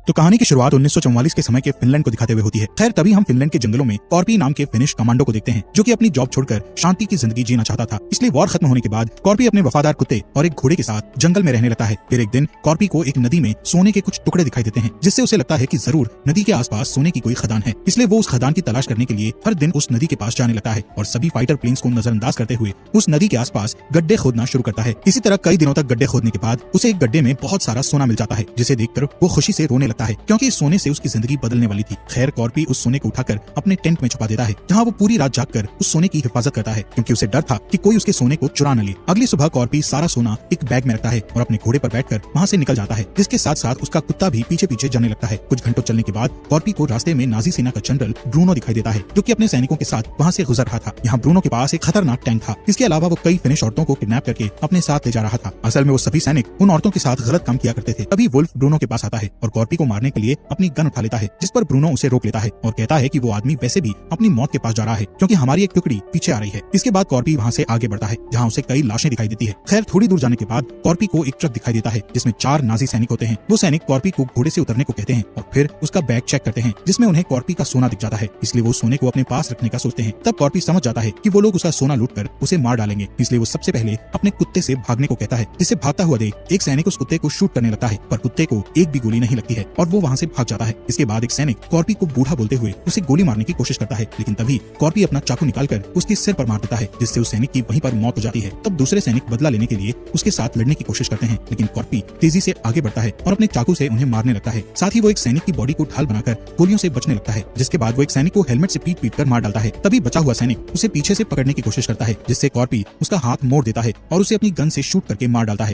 तो कहानी की शुरुआत 1944 के समय के फिनलैंड को दिखाते हुए होती है। खैर तभी हम फिनलैंड के जंगलों में कॉर्पी नाम के फिनिश कमांडो को देखते हैं, जो कि अपनी जॉब छोड़कर शांति की जिंदगी जीना चाहता था। इसलिए वॉर खत्म होने के बाद कॉर्पी अपने वफादार कुत्ते और एक घोड़े के साथ जंगल में रहने लगता है। फिर एक दिन कॉर्पी को एक नदी में सोने के कुछ टुकड़े दिखाई देते हैं, जिससे उसे लगता है कि जरूर नदी के आसपास सोने की कोई खदान है। इसलिए वो उस खदान की तलाश करने के लिए हर दिन उस नदी के पास जाने लगता है और सभी फाइटर प्लेन्स को नजरअंदाज करते हुए उस नदी के आसपास गड्ढे खोदना शुरू करता है। इसी तरह कई दिनों तक गड्ढे खोदने के बाद उसे एक गड्ढे में बहुत सारा सोना मिल जाता है, जिसे देखकर वो खुशी से रोने लगता है, क्योंकि इस सोने से उसकी जिंदगी बदलने वाली थी। खैर कॉर्पी उस सोने को उठाकर अपने टेंट में छुपा देता है, जहाँ वो पूरी रात जागकर उस सोने की हिफाजत करता है, क्योंकि उसे डर था कि कोई उसके सोने को चुरा न ले। अगली सुबह कॉर्पी सारा सोना एक बैग में रखता है और अपने घोड़े पर बैठकर वहाँ से निकल जाता है, जिसके साथ साथ उसका कुत्ता भी पीछे पीछे जाने लगता है। कुछ घंटों चलने के बाद कॉर्पी को रास्ते में नाजी सेना का जनरल ब्रूनो दिखाई देता है, जो कि अपने सैनिकों के साथ वहाँ से गुजर रहा था। यहाँ ब्रूनो के पास एक खतरनाक टैंक था। इसके अलावा वो कई फिनिश औरतों को किडनैप करके अपने साथ ले जा रहा था। असल में वो सभी सैनिक उन औरतों के साथ गलत काम किया करते थे। तभी वुल्फ ब्रूनो के पास आता है और कॉर्पी को मारने के लिए अपनी गन उठा लेता है, जिस पर ब्रूनो उसे रोक लेता है और कहता है कि वो आदमी वैसे भी अपनी मौत के पास जा रहा है, क्योंकि हमारी एक टुकड़ी पीछे आ रही है। इसके बाद कॉर्पी वहाँ से आगे बढ़ता है, जहाँ उसे कई लाशें दिखाई देती है। खैर थोड़ी दूर जाने के बाद कॉर्पी को एक ट्रक दिखाई देता है, जिसमें 4 नाजी सैनिक होते हैं। वो सैनिक कॉर्पी को घोड़े से उतरने को कहते हैं और फिर उसका बैग चेक करते हैं, जिसमें उन्हें कॉर्पी का सोना दिख जाता है। इसलिए वो सोने को अपने पास रखने का सोचते हैं। तब कॉर्पी समझ जाता है कि वो लोग उसका सोना लूटकर उसे मार डालेंगे, इसलिए वो सबसे पहले अपने कुत्ते से भागने को कहता है, जिससे भागता हुआ देख एक सैनिक उस कुत्ते को शूट करने लगता है, पर कुत्ते को एक भी गोली नहीं लगती है और वो वहाँ से भाग जाता है। इसके बाद एक सैनिक कॉर्पी को बूढ़ा बोलते हुए उसे गोली मारने की कोशिश करता है, लेकिन तभी कॉर्पी अपना चाकू निकालकर उसके सिर पर मार देता है, जिससे उस सैनिक की वहीं पर मौत हो जाती है। तब दूसरे सैनिक बदला लेने के लिए उसके साथ लड़ने की कोशिश करते हैं, लेकिन कॉर्पी तेजी से आगे बढ़ता है और अपने चाकू से उन्हें मारने लगता है। साथ ही वो एक सैनिक की बॉडी को ढाल बनाकर गोलियों से बचने लगता है, जिसके बाद वो एक सैनिक को हेलमेट से पीट कर मार डालता है। तभी बचा हुआ सैनिक उसे पीछे से पकड़ने की कोशिश करता है, जिससे कॉर्पी उसका हाथ मोड़ देता है और उसे अपनी गन से शूट करके मार डालता है।